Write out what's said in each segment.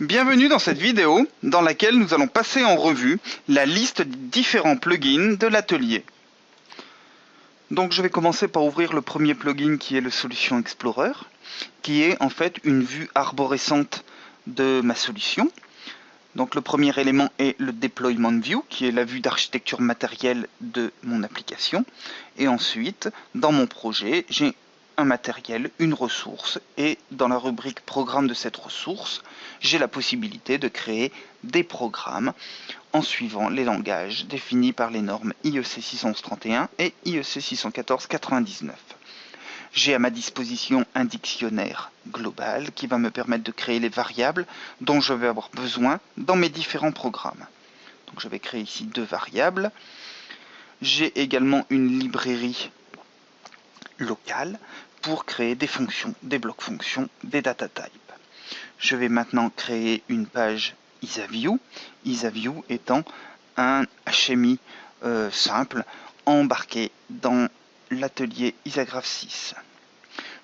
Bienvenue dans cette vidéo dans laquelle nous allons passer en revue la liste des différents plugins de l'atelier. Donc je vais commencer par ouvrir le premier plugin qui est le Solution Explorer, qui est en fait une vue arborescente de ma solution. Donc le premier élément est le Deployment View, qui est la vue d'architecture matérielle de mon application. Et ensuite, dans mon projet, j'ai un matériel, une ressource, et dans la rubrique programme de cette ressource, j'ai la possibilité de créer des programmes en suivant les langages définis par les normes IEC 611-31 et IEC 614-99. J'ai à ma disposition un dictionnaire global qui va me permettre de créer les variables dont je vais avoir besoin dans mes différents programmes. Donc je vais créer ici deux variables. J'ai également une librairie locale pour créer des fonctions, des blocs fonctions, des data types. Je vais maintenant créer une page IsaView, IsaView étant un HMI simple embarqué dans l'atelier Isagraph 6.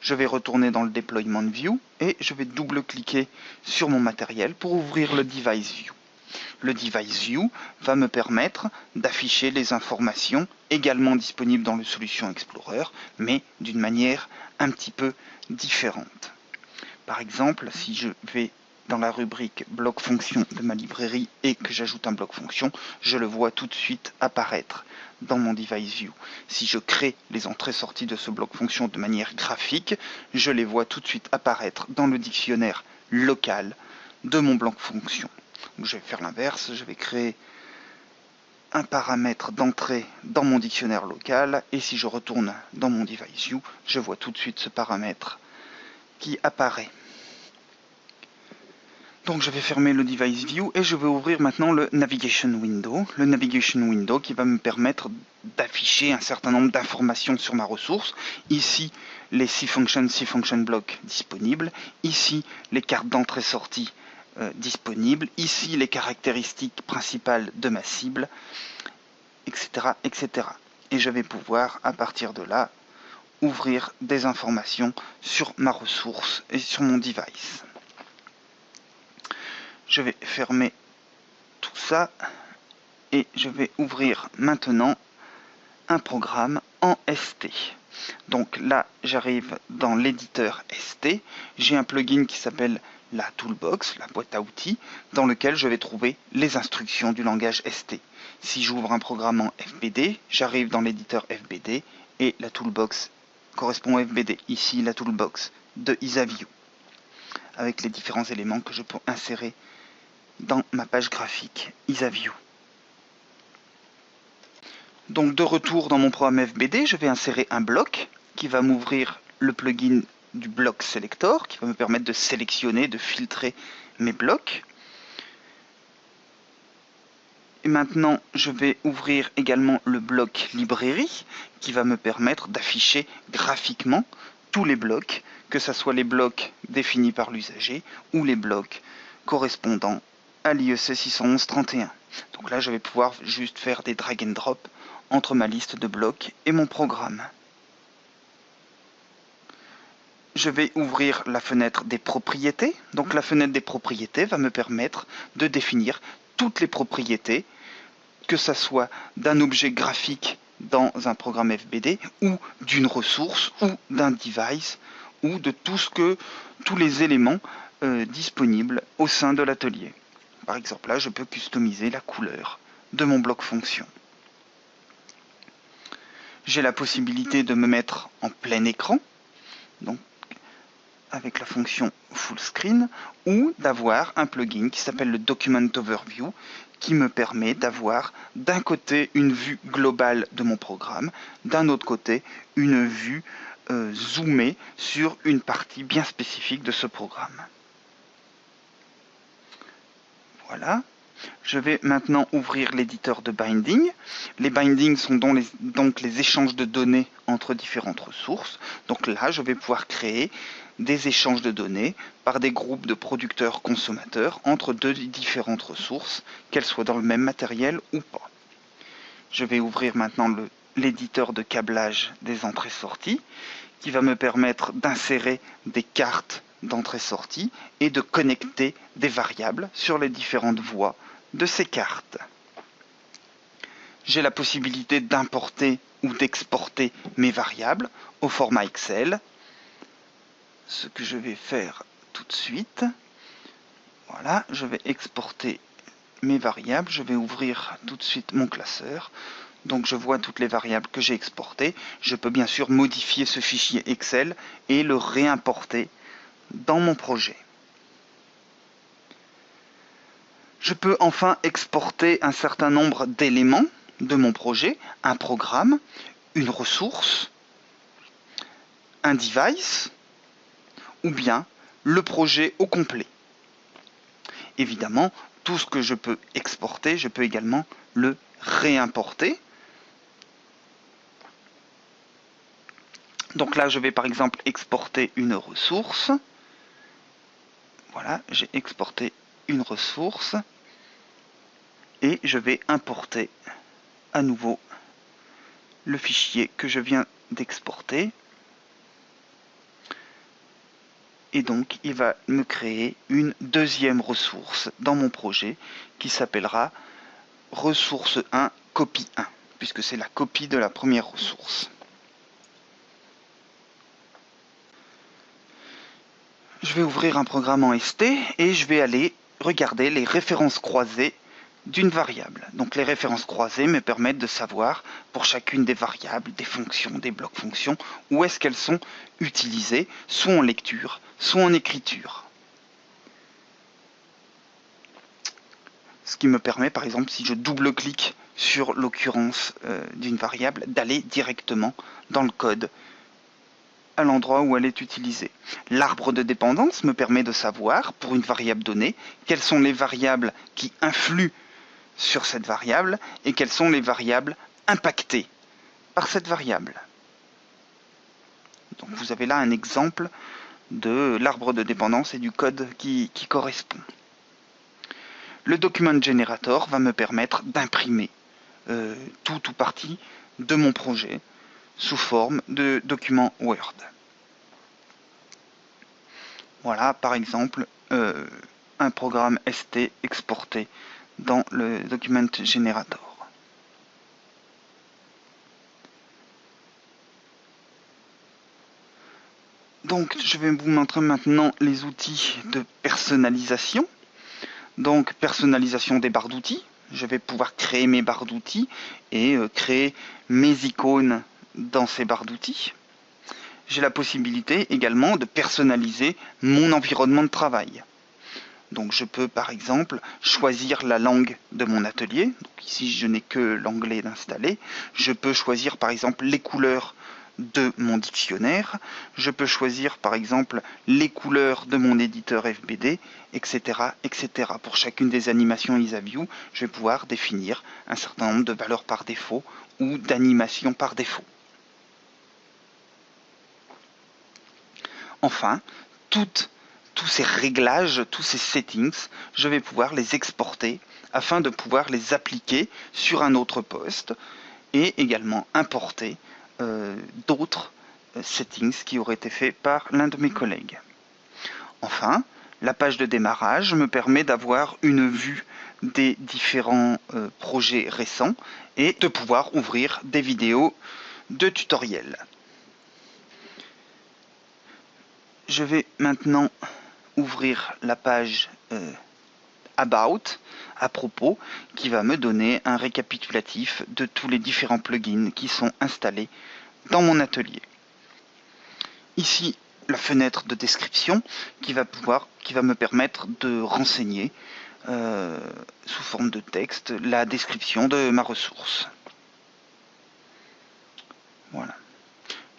Je vais retourner dans le Deployment View et je vais double-cliquer sur mon matériel pour ouvrir le Device View. Le Device View va me permettre d'afficher les informations également disponibles dans le Solution Explorer, mais d'une manière un petit peu différente. Par exemple, si je vais dans la rubrique bloc fonction de ma librairie et que j'ajoute un bloc fonction, je le vois tout de suite apparaître dans mon Device View. Si je crée les entrées-sorties de ce bloc fonction de manière graphique, je les vois tout de suite apparaître dans le dictionnaire local de mon bloc fonction. Donc je vais faire l'inverse, je vais créer un paramètre d'entrée dans mon dictionnaire local et si je retourne dans mon Device View, je vois tout de suite ce paramètre qui apparaît. Donc je vais fermer le Device View et je vais ouvrir maintenant le Navigation Window. Le Navigation Window qui va me permettre d'afficher un certain nombre d'informations sur ma ressource. Ici, les C-Function Block disponibles. Ici, les cartes d'entrée-sortie disponibles. Ici, les caractéristiques principales de ma cible, etc., etc. Et je vais pouvoir, à partir de là, ouvrir des informations sur ma ressource et sur mon device. Je vais fermer tout ça et je vais ouvrir maintenant un programme en ST. Donc là, j'arrive dans l'éditeur ST. J'ai un plugin qui s'appelle la Toolbox, la boîte à outils, dans lequel je vais trouver les instructions du langage ST. Si j'ouvre un programme en FBD, j'arrive dans l'éditeur FBD et la Toolbox correspond au FBD. Ici, la Toolbox de IsaView, avec les différents éléments que je peux insérer dans ma page graphique IsaView. Donc de retour dans mon programme FBD, je vais insérer un bloc qui va m'ouvrir le plugin du bloc selector qui va me permettre de sélectionner, de filtrer mes blocs. Et maintenant, je vais ouvrir également le bloc librairie qui va me permettre d'afficher graphiquement tous les blocs, que ce soit les blocs définis par l'usager ou les blocs correspondant à l'IEC 611-31. Donc là, je vais pouvoir juste faire des drag and drop entre ma liste de blocs et mon programme. Je vais ouvrir la fenêtre des propriétés. Donc la fenêtre des propriétés va me permettre de définir toutes les propriétés, que ce soit d'un objet graphique dans un programme FBD ou d'une ressource ou d'un device ou de tous les éléments disponibles au sein de l'atelier. Par exemple, là, je peux customiser la couleur de mon bloc fonction. J'ai la possibilité de me mettre en plein écran, donc avec la fonction Full Screen, ou d'avoir un plugin qui s'appelle le Document Overview, qui me permet d'avoir d'un côté une vue globale de mon programme, d'un autre côté une vue zoomée sur une partie bien spécifique de ce programme. Voilà. Je vais maintenant ouvrir l'éditeur de binding. Les bindings sont donc les échanges de données entre différentes ressources. Donc là, je vais pouvoir créer des échanges de données par des groupes de producteurs-consommateurs entre deux différentes ressources, qu'elles soient dans le même matériel ou pas. Je vais ouvrir maintenant l'éditeur de câblage des entrées-sorties qui va me permettre d'insérer des cartes d'entrée-sortie et de connecter des variables sur les différentes voies de ces cartes. J'ai la possibilité d'importer ou d'exporter mes variables au format Excel, ce que je vais faire tout de suite. Voilà, je vais exporter mes variables, je vais ouvrir tout de suite mon classeur. Donc je vois toutes les variables que j'ai exportées. Je peux bien sûr modifier ce fichier Excel et le réimporter dans mon projet. Je peux enfin exporter un certain nombre d'éléments de mon projet, un programme, une ressource, un device ou bien le projet au complet. Évidemment, tout ce que je peux exporter, je peux également le réimporter. Donc là, je vais par exemple exporter une ressource. Voilà, j'ai exporté une ressource. Et je vais importer à nouveau le fichier que je viens d'exporter. Et donc, il va me créer une deuxième ressource dans mon projet qui s'appellera ressource 1 copie 1, puisque c'est la copie de la première ressource. Je vais ouvrir un programme en ST et je vais aller regarder les références croisées d'une variable. Donc les références croisées me permettent de savoir pour chacune des variables, des fonctions, des blocs fonctions, où est-ce qu'elles sont utilisées, soit en lecture, soit en écriture. Ce qui me permet, par exemple, si je double-clique sur l'occurrence d'une variable, d'aller directement dans le code à l'endroit où elle est utilisée. L'arbre de dépendance me permet de savoir, pour une variable donnée, quelles sont les variables qui influent sur cette variable et quelles sont les variables impactées par cette variable. Donc vous avez là un exemple de l'arbre de dépendance et du code qui correspond. Le document generator va me permettre d'imprimer tout ou partie de mon projet sous forme de document Word. Voilà par exemple un programme ST exporté dans le document generator. Donc je vais vous montrer maintenant les outils de personnalisation. Donc personnalisation des barres d'outils. Je vais pouvoir créer mes barres d'outils et créer mes icônes dans ces barres d'outils. J'ai la possibilité également de personnaliser mon environnement de travail. Donc je peux par exemple choisir la langue de mon atelier. Donc ici je n'ai que l'anglais d'installer. Je peux choisir par exemple les couleurs de mon dictionnaire. Je peux choisir par exemple les couleurs de mon éditeur FBD, etc., etc. Pour chacune des animations IsaView, je vais pouvoir définir un certain nombre de valeurs par défaut ou d'animations par défaut. Enfin, tous ces réglages, tous ces settings, je vais pouvoir les exporter afin de pouvoir les appliquer sur un autre poste et également importer d'autres settings qui auraient été faits par l'un de mes collègues. Enfin, la page de démarrage me permet d'avoir une vue des différents projets récents et de pouvoir ouvrir des vidéos de tutoriels. Je vais maintenant ouvrir la page About, à propos, qui va me donner un récapitulatif de tous les différents plugins qui sont installés dans mon atelier. Ici, la fenêtre de description qui va me permettre de renseigner sous forme de texte la description de ma ressource. Voilà.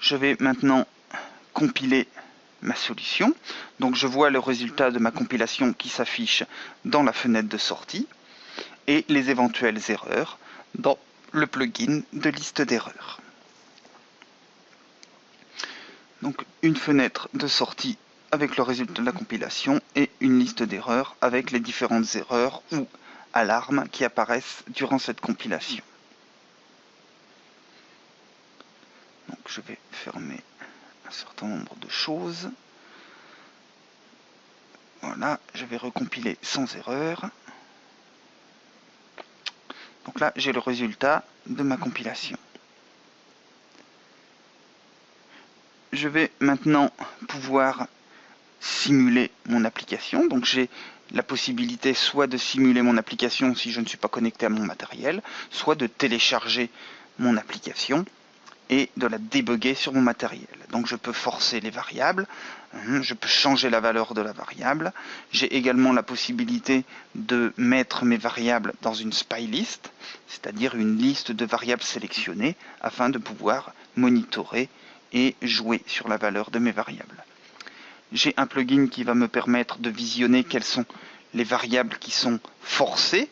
Je vais maintenant compiler ma solution. Donc je vois le résultat de ma compilation qui s'affiche dans la fenêtre de sortie et les éventuelles erreurs dans le plugin de liste d'erreurs. Donc une fenêtre de sortie avec le résultat de la compilation et une liste d'erreurs avec les différentes erreurs ou alarmes qui apparaissent durant cette compilation. Donc je vais fermer un certain nombre de choses. Voilà, je vais recompiler sans erreur. Donc là, j'ai le résultat de ma compilation. Je vais maintenant pouvoir simuler mon application. Donc j'ai la possibilité soit de simuler mon application si je ne suis pas connecté à mon matériel, soit de télécharger mon application et de la débugger sur mon matériel. Donc je peux forcer les variables, je peux changer la valeur de la variable. J'ai également la possibilité de mettre mes variables dans une spy list, c'est-à-dire une liste de variables sélectionnées afin de pouvoir monitorer et jouer sur la valeur de mes variables. J'ai un plugin qui va me permettre de visionner quelles sont les variables qui sont forcées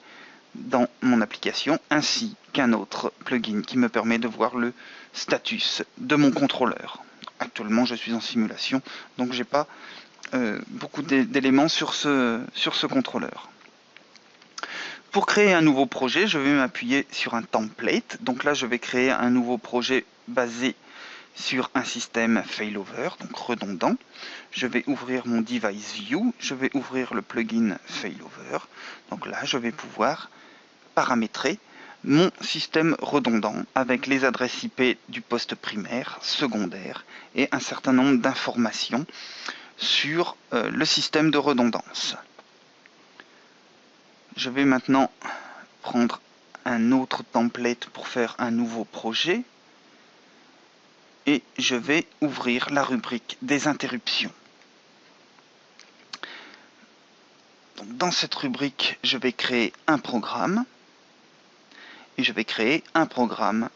dans mon application, ainsi qu'un autre plugin qui me permet de voir le status de mon contrôleur. Actuellement, je suis en simulation, donc j'ai pas beaucoup d'éléments sur ce contrôleur. Pour créer un nouveau projet, je vais m'appuyer sur un template. Donc là, je vais créer un nouveau projet basé sur un système failover, donc redondant. Je vais ouvrir mon device view, je vais ouvrir le plugin failover. Donc là, je vais pouvoir paramétrer mon système redondant avec les adresses IP du poste primaire, secondaire et un certain nombre d'informations sur le système de redondance. Je vais maintenant prendre un autre template pour faire un nouveau projet et je vais ouvrir la rubrique des interruptions. Donc, dans cette rubrique, je vais créer un programme et je vais créer un programme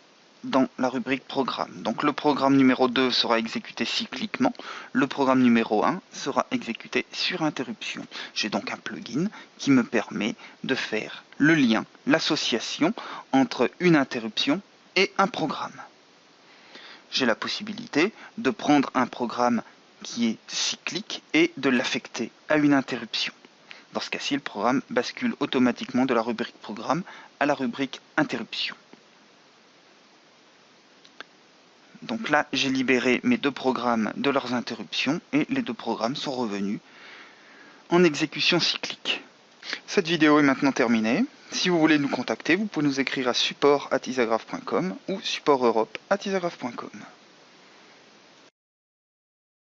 dans la rubrique programme. Donc le programme numéro 2 sera exécuté cycliquement, le programme numéro 1 sera exécuté sur interruption. J'ai donc un plugin qui me permet de faire le lien, l'association entre une interruption et un programme. J'ai la possibilité de prendre un programme qui est cyclique et de l'affecter à une interruption. Dans ce cas-ci, le programme bascule automatiquement de la rubrique programme à la rubrique interruption. Donc là, j'ai libéré mes deux programmes de leurs interruptions et les deux programmes sont revenus en exécution cyclique. Cette vidéo est maintenant terminée. Si vous voulez nous contacter, vous pouvez nous écrire à support@isagraph.com ou support europe@isagraph.com.